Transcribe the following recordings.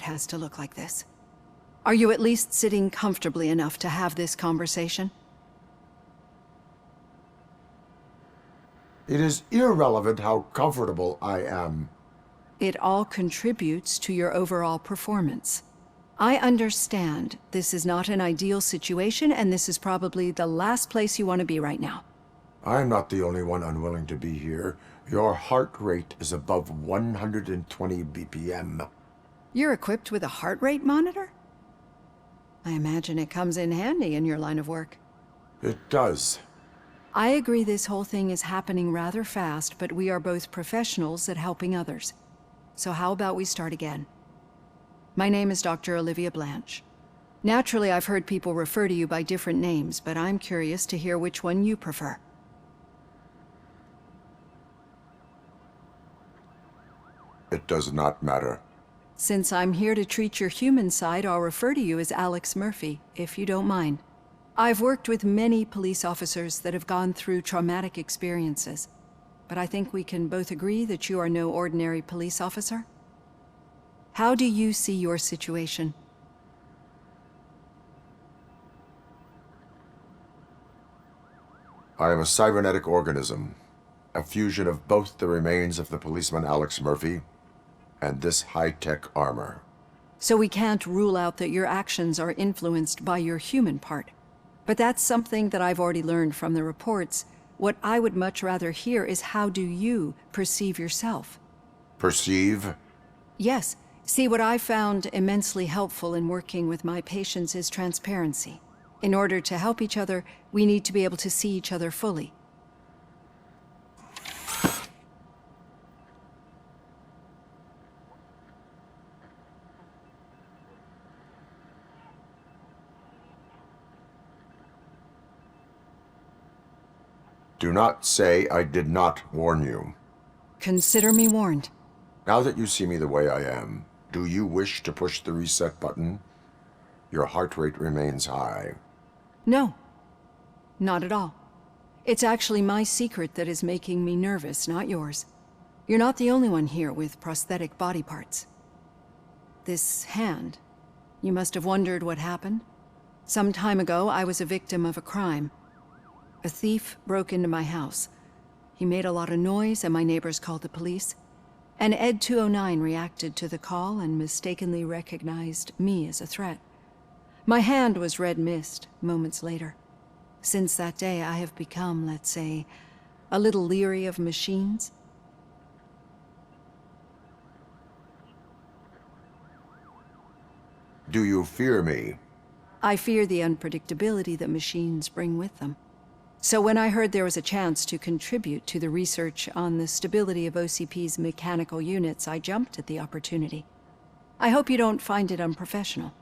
has to look like this. Are you at least sitting comfortably enough to have this conversation? It is irrelevant how comfortable I am. It all contributes to your overall performance. I understand this is not an ideal situation, and this is probably the last place you want to be right now. I'm not the only one unwilling to be here. Your heart rate is above 120 BPM. You're equipped with a heart rate monitor? I imagine it comes in handy in your line of work. It does. I agree this whole thing is happening rather fast, but we are both professionals at helping others. So how about we start again? My name is Dr. Olivia Blanche. Naturally, I've heard people refer to you by different names, but I'm curious to hear which one you prefer. It does not matter. Since I'm here to treat your human side, I'll refer to you as Alex Murphy, if you don't mind. I've worked with many police officers that have gone through traumatic experiences, but I think we can both agree that you are no ordinary police officer. How do you see your situation? I am a cybernetic organism, a fusion of both the remains of the policeman Alex Murphy and this high-tech armor. So we can't rule out that your actions are influenced by your human part. But that's something that I've already learned from the reports. What I would much rather hear is how do you perceive yourself? Perceive? Yes. See, what I found immensely helpful in working with my patients is transparency. In order to help each other, we need to be able to see each other fully. Do not say I did not warn you. Consider me warned. Now that you see me the way I am, do you wish to push the reset button? Your heart rate remains high. No, not at all. It's actually my secret that is making me nervous, not yours. You're not the only one here with prosthetic body parts. This hand, you must have wondered what happened. Some time ago, I was a victim of a crime. A thief broke into my house. He made a lot of noise and my neighbors called the police. And Ed 209 reacted to the call and mistakenly recognized me as a threat. My hand was red mist moments later. Since that day, I have become, let's say, a little leery of machines. Do you fear me? I fear the unpredictability that machines bring with them. So when I heard there was a chance to contribute to the research on the stability of OCP's mechanical units, I jumped at the opportunity. I hope you don't find it unprofessional.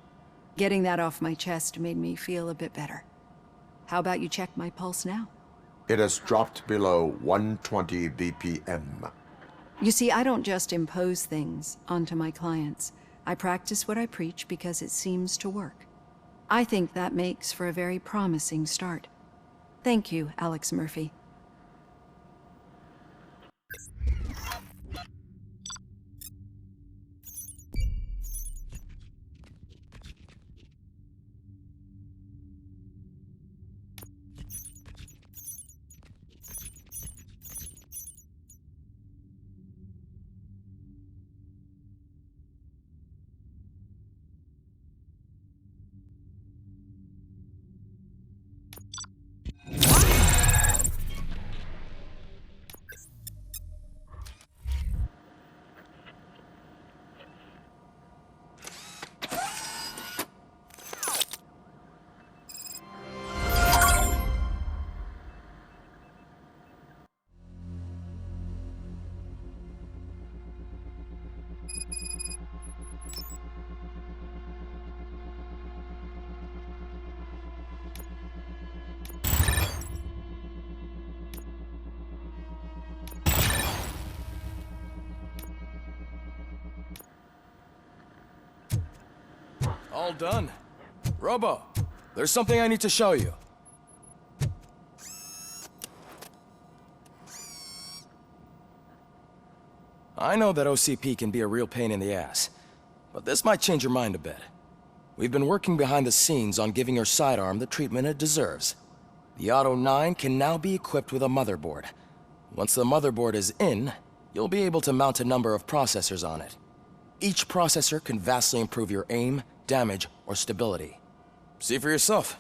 Getting that off my chest made me feel a bit better. How about you check my pulse now? It has dropped below 120 BPM. You see, I don't just impose things onto my clients. I practice what I preach because it seems to work. I think that makes for a very promising start. Thank you, Alex Murphy. All done. Robo, there's something I need to show you. I know that OCP can be a real pain in the ass, but this might change your mind a bit. We've been working behind the scenes on giving your sidearm the treatment it deserves. The Auto 9 can now be equipped with a motherboard. Once the motherboard is in, you'll be able to mount a number of processors on it. Each processor can vastly improve your aim, damage, or stability. See for yourself.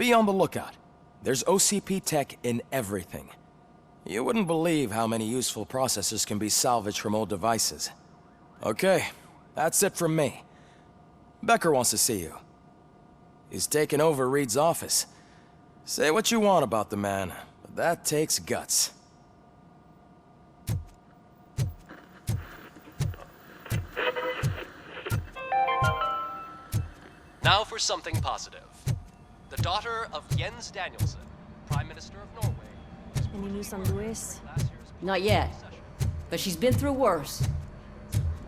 Be on the lookout. There's OCP tech in everything. You wouldn't believe how many useful processors can be salvaged from old devices. Okay, that's it from me. Becker wants to see you. He's taken over Reed's office. Say what you want about the man, but that takes guts. Now for something positive. The daughter of Jens Danielson, Prime Minister of Norway. Any news on Louis? Not yet, but she's been through worse.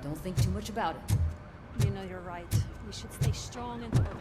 Don't think too much about it. You know you're right. We should stay strong and focused.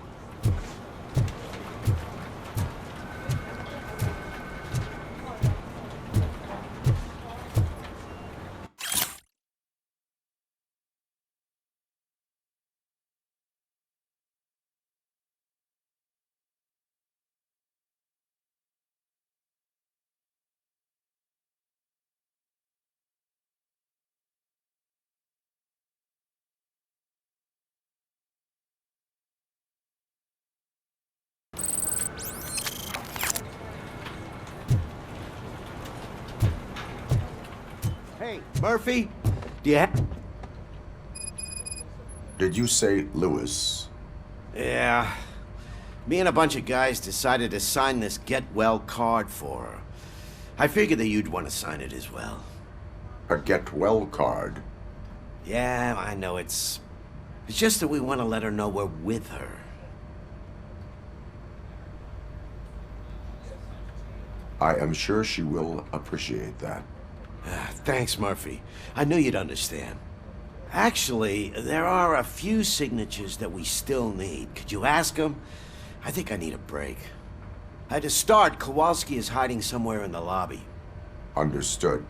Hey, Murphy, do you have... Did you say Lewis? Yeah. Me and a bunch of guys decided to sign this get well card for her. I figured that you'd want to sign it as well. A get well card? Yeah, I know it's just that we want to let her know we're with her. I am sure she will appreciate that. Thanks, Murphy. I knew you'd understand. Actually, there are a few signatures that we still need. Could you ask them? I think I need a break. To start, Kowalski is hiding somewhere in the lobby. Understood.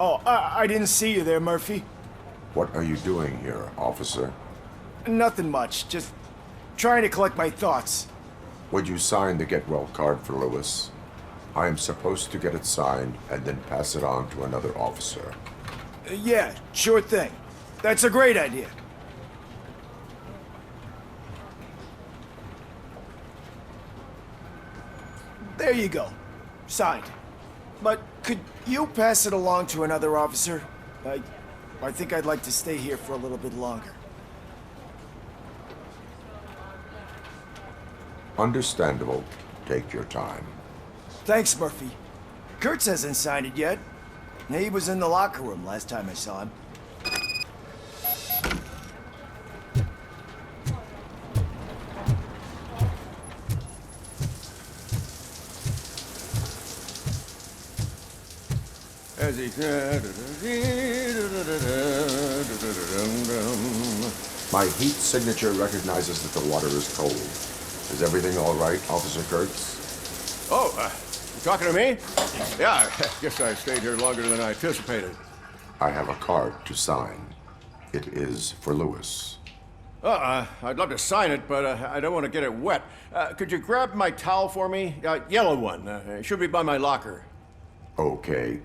Oh, I didn't see you there, Murphy. What are you doing here, officer? Nothing much, just trying to collect my thoughts. Would you sign the get well card for Lewis? I am supposed to get it signed and then pass it on to another officer. Yeah, sure thing. That's a great idea. There you go. Signed. But could you pass it along to another officer? I think I'd like to stay here for a little bit longer. Understandable. Take your time. Thanks, Murphy. Kurtz hasn't signed it yet. He was in the locker room last time I saw him. As he... My heat signature recognizes that the water is cold. Is everything all right, Officer Kurtz? Oh, you talking to me? Yeah, I guess I stayed here longer than I anticipated. I have a card to sign. It is for Lewis. I'd love to sign it, but I don't want to get it wet. Could you grab my towel for me? Yellow one. It should be by my locker. Okay.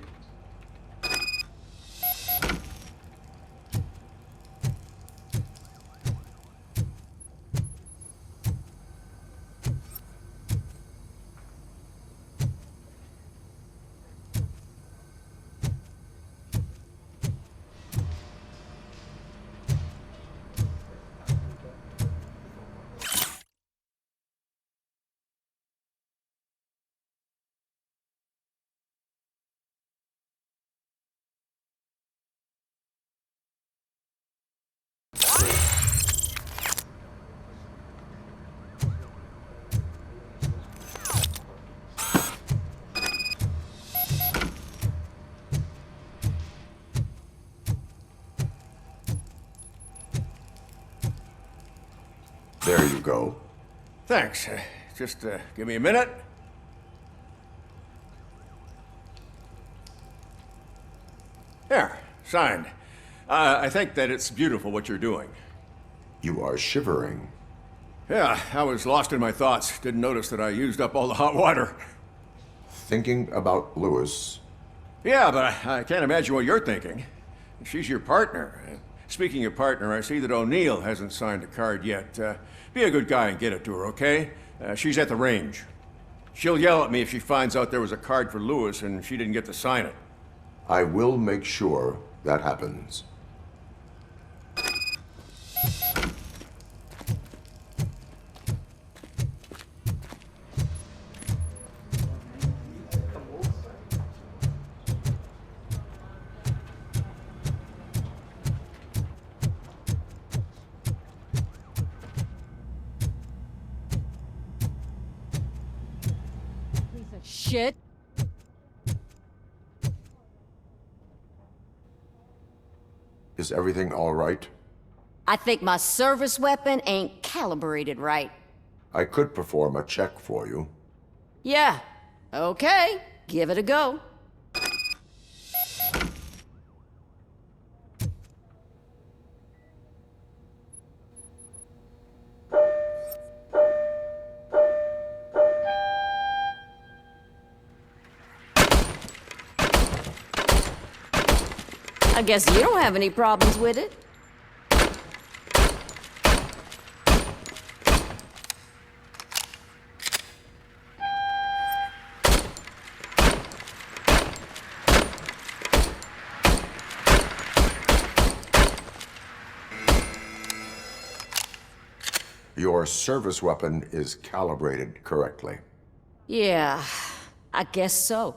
There you go. Thanks. Just give me a minute. There, signed. I think that it's beautiful what you're doing. You are shivering. Yeah, I was lost in my thoughts. Didn't notice that I used up all the hot water. Thinking about Lewis. Yeah, but I can't imagine what you're thinking. She's your partner. Speaking of partner, I see that O'Neill hasn't signed a card yet. Be a good guy and get it to her, okay? She's at the range. She'll yell at me if she finds out there was a card for Lewis and she didn't get to sign it. I will make sure that happens. Shit. Is everything all right? I think my service weapon ain't calibrated right. I could perform a check for you. Yeah. Okay. Give it a go. I guess you don't have any problems with it. Your service weapon is calibrated correctly. Yeah, I guess so.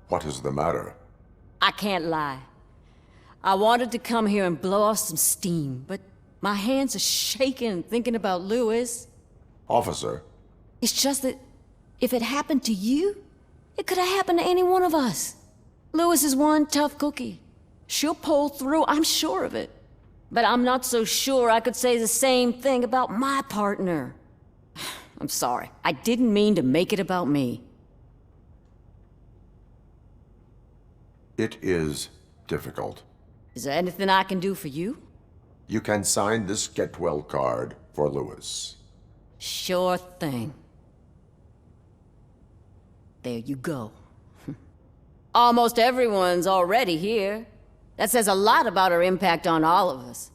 What is the matter? I can't lie. I wanted to come here and blow off some steam, but my hands are shaking thinking about Lewis. Officer, It's just that if it happened to you, it could have happened to any one of us. Lewis is one tough cookie. She'll pull through, I'm sure of it. But I'm not so sure I could say the same thing about my partner. I'm sorry. I didn't mean to make it about me. it is difficult. Is there anything I can do for you? You can sign this get well card for Lewis. Sure thing. There you go. Almost everyone's already here. That says a lot about her impact on all of us.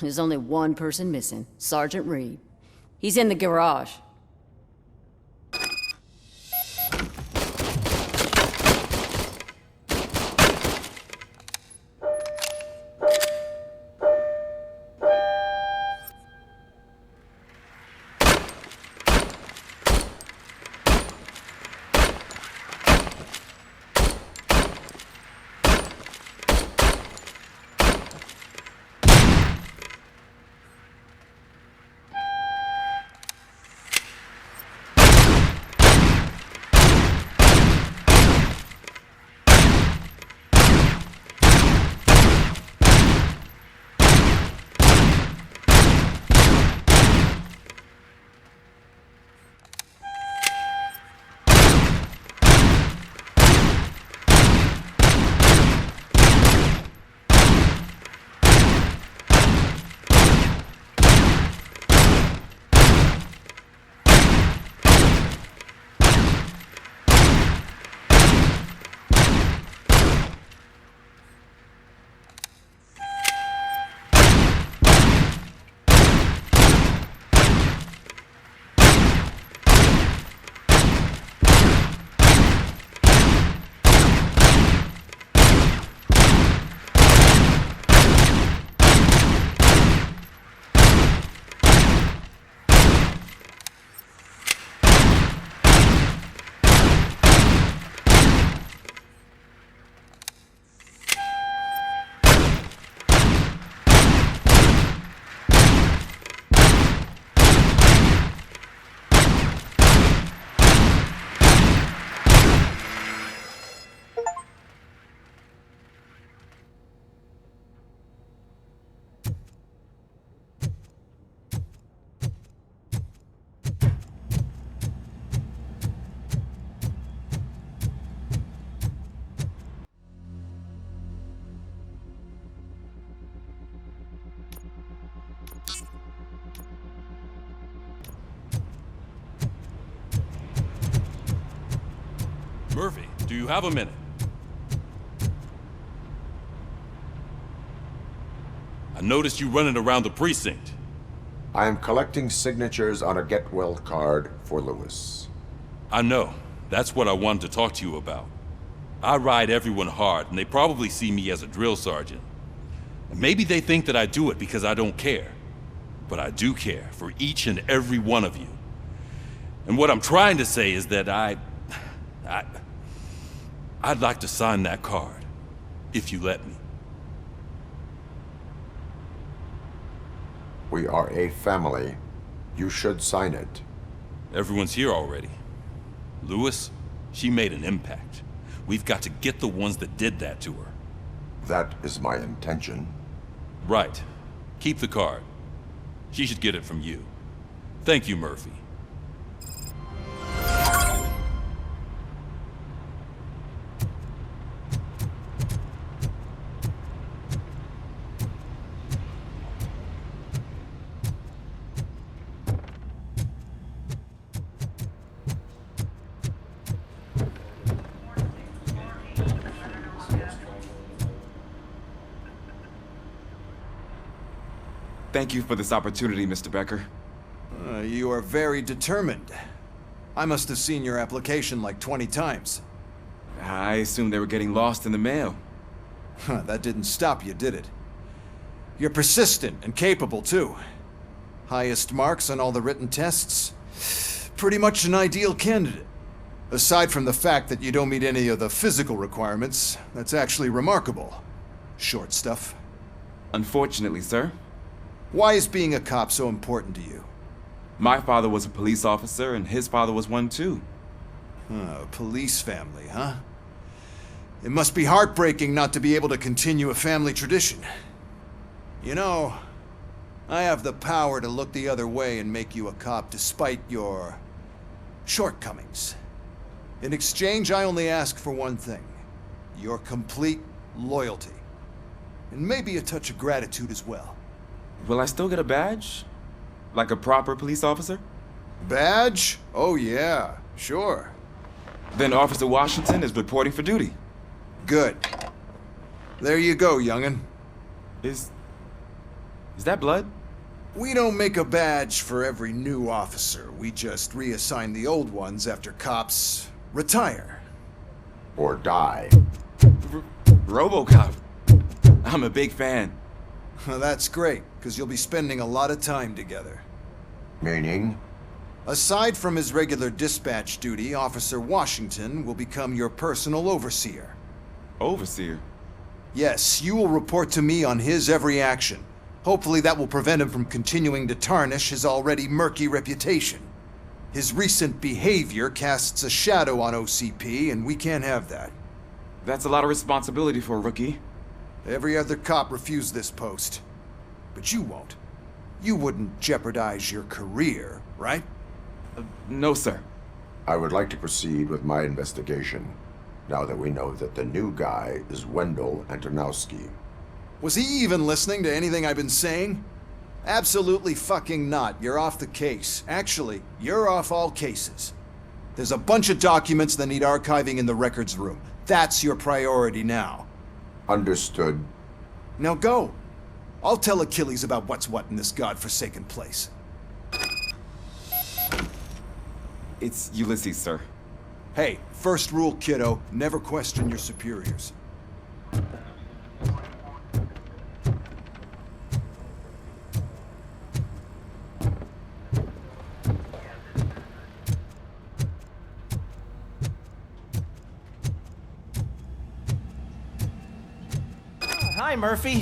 There's only one person missing, Sergeant Reed. He's in the garage. Murphy, do you have a minute? I noticed you running around the precinct. I am collecting signatures on a get-well card for Lewis. I know. That's what I wanted to talk to you about. I ride everyone hard, and they probably see me as a drill sergeant. And maybe they think that I do it because I don't care. But I do care for each and every one of you. And what I'm trying to say is that I'd like to sign that card, if you let me. We are a family. You should sign it. Everyone's here already. Lewis, she made an impact. We've got to get the ones that did that to her. That is my intention. Right. Keep the card. She should get it from you. Thank you, Murphy. Thank you for this opportunity, Mr. Becker. You are very determined. I must have seen your application like 20 times. I assumed they were getting lost in the mail. That didn't stop you, did it? You're persistent and capable, too. Highest marks on all the written tests. Pretty much an ideal candidate. Aside from the fact that you don't meet any of the physical requirements, that's actually remarkable. Short stuff. Unfortunately, sir. Why is being a cop so important to you? My father was a police officer, and his father was one too. A police family, huh? It must be heartbreaking not to be able to continue a family tradition. You know, I have the power to look the other way and make you a cop despite your shortcomings. In exchange, I only ask for one thing. Your complete loyalty. And maybe a touch of gratitude as well. Will I still get a badge? Like a proper police officer? Badge? Oh yeah, sure. Then Officer Washington is reporting for duty. Good. There you go, young'un. Is that blood? We don't make a badge for every new officer. We just reassign the old ones after cops retire. Or die. RoboCop. I'm a big fan. Well, that's great, because you'll be spending a lot of time together. Meaning? Aside from his regular dispatch duty, Officer Washington will become your personal overseer. Overseer? Yes, you will report to me on his every action. Hopefully that will prevent him from continuing to tarnish his already murky reputation. His recent behavior casts a shadow on OCP, and we can't have that. That's a lot of responsibility for a rookie. Every other cop refused this post. But you won't. You wouldn't jeopardize your career, right? No, sir. I would like to proceed with my investigation, now that we know that the new guy is Wendell Antonowski. Was he even listening to anything I've been saying? Absolutely fucking not. You're off the case. Actually, you're off all cases. There's a bunch of documents that need archiving in the records room. That's your priority now. Understood. Now go. I'll tell Achilles about what's what in this godforsaken place. It's Ulysses, sir. Hey, first rule, kiddo, never question your superiors. Hi, Murphy.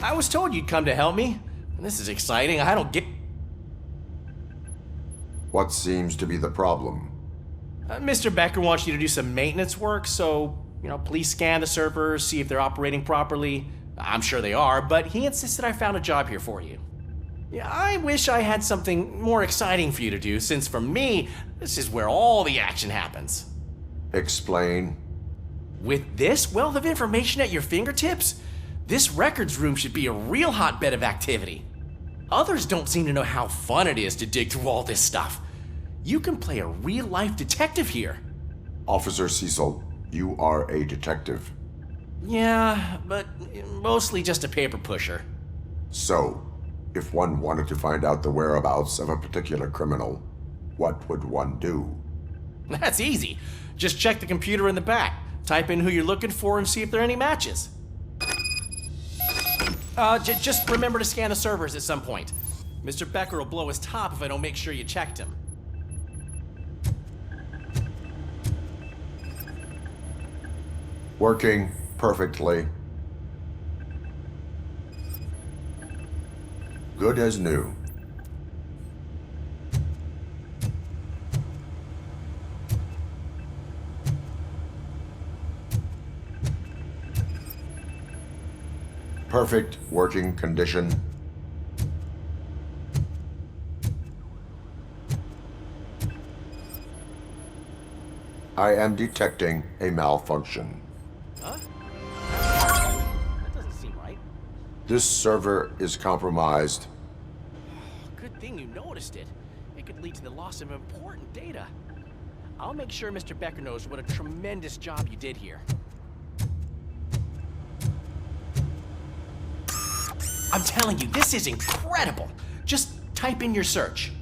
I was told you'd come to help me. This is exciting. I don't get... What seems to be the problem? Mr. Becker wants you to do some maintenance work, so, please scan the servers, see if they're operating properly. I'm sure they are, but he insisted I found a job here for you. Yeah, I wish I had something more exciting for you to do, since for me, this is where all the action happens. Explain. With this wealth of information at your fingertips, this records room should be a real hotbed of activity. Others don't seem to know how fun it is to dig through all this stuff. You can play a real-life detective here. Officer Cecil, you are a detective. Yeah, but mostly just a paper pusher. So, if one wanted to find out the whereabouts of a particular criminal, what would one do? That's easy. Just check the computer in the back. Type in who you're looking for and see if there are any matches. Just remember to scan the servers at some point. Mr. Becker will blow his top if I don't make sure you checked him. Working perfectly. Good as new. Perfect working condition. I am detecting a malfunction. Huh? That doesn't seem right. This server is compromised. Good thing you noticed it. It could lead to the loss of important data. I'll make sure Mr. Becker knows what a tremendous job you did here. I'm telling you, this is incredible. Just type in your search.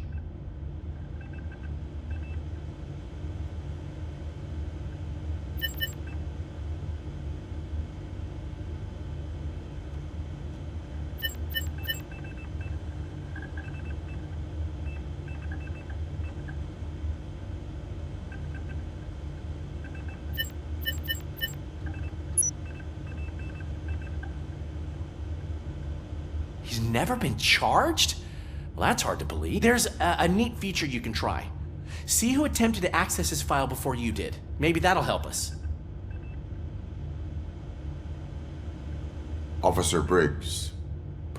He's never been charged? Well, that's hard to believe. There's a neat feature you can try. See who attempted to access his file before you did. Maybe that'll help us. Officer Briggs.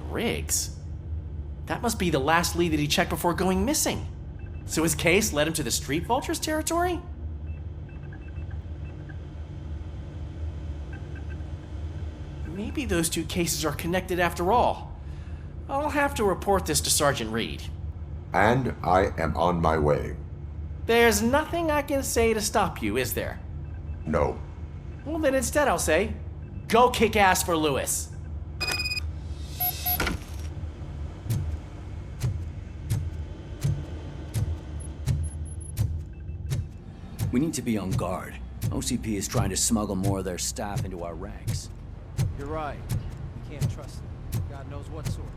Briggs? That must be the last lead that he checked before going missing. So his case led him to the Street Vultures territory? Maybe those two cases are connected after all. I'll have to report this to Sergeant Reed. And I am on my way. There's nothing I can say to stop you, is there? No. Well, then instead I'll say, go kick ass for Lewis. We need to be on guard. OCP is trying to smuggle more of their staff into our ranks. You're right. We can't trust them. God knows what sort.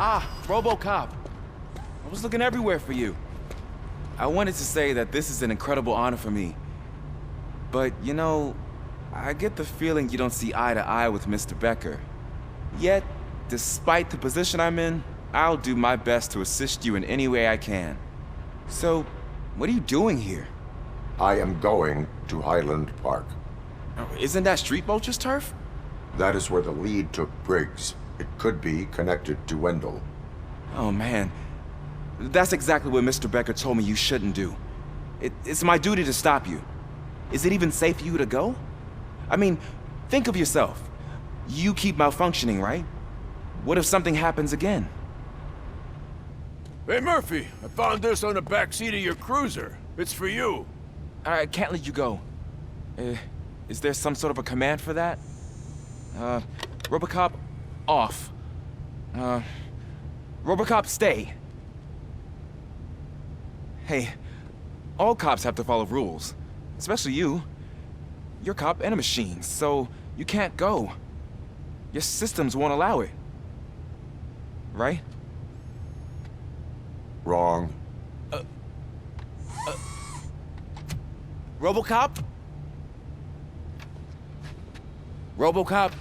Ah, RoboCop. I was looking everywhere for you. I wanted to say that this is an incredible honor for me. But, you know, I get the feeling you don't see eye to eye with Mr. Becker. Yet, despite the position I'm in, I'll do my best to assist you in any way I can. So, what are you doing here? I am going to Highland Park. Isn't that Street Vulture's turf? That is where the lead took Briggs. It could be connected to Wendell. Oh, man. That's exactly what Mr. Becker told me you shouldn't do. It's my duty to stop you. Is it even safe for you to go? I mean, think of yourself. You keep malfunctioning, right? What if something happens again? Hey, Murphy, I found this on the back seat of your cruiser. It's for you. I can't let you go. Is there some sort of a command for that? RoboCop, off. RoboCop, stay. Hey, all cops have to follow rules. Especially you. You're a cop and a machine, so you can't go. Your systems won't allow it. Right? Wrong. RoboCop? RoboCop?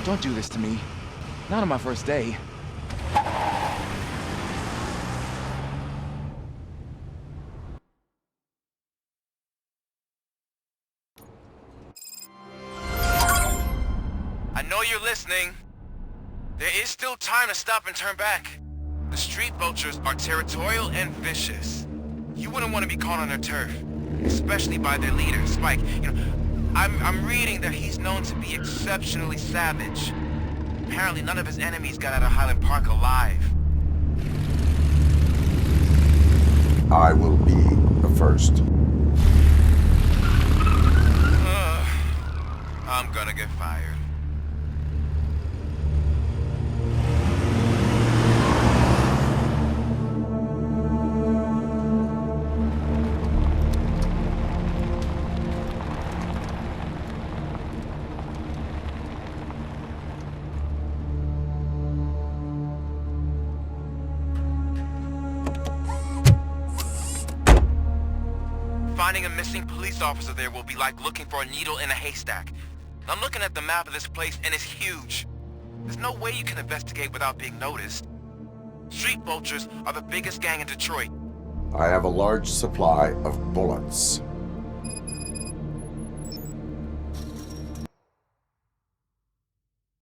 Don't do this to me. Not on my first day. I know you're listening. There is still time to stop and turn back. The Street Vultures are territorial and vicious. You wouldn't want to be caught on their turf. especially by their leader, Spike. You know, I'm reading that he's known to be exceptionally savage. Apparently none of his enemies got out of Highland Park alive. I will be the first. I'm gonna get fired. Finding a missing police officer there will be like looking for a needle in a haystack. I'm looking at the map of this place and it's huge. There's no way you can investigate without being noticed. Street vultures are the biggest gang in Detroit. I have a large supply of bullets.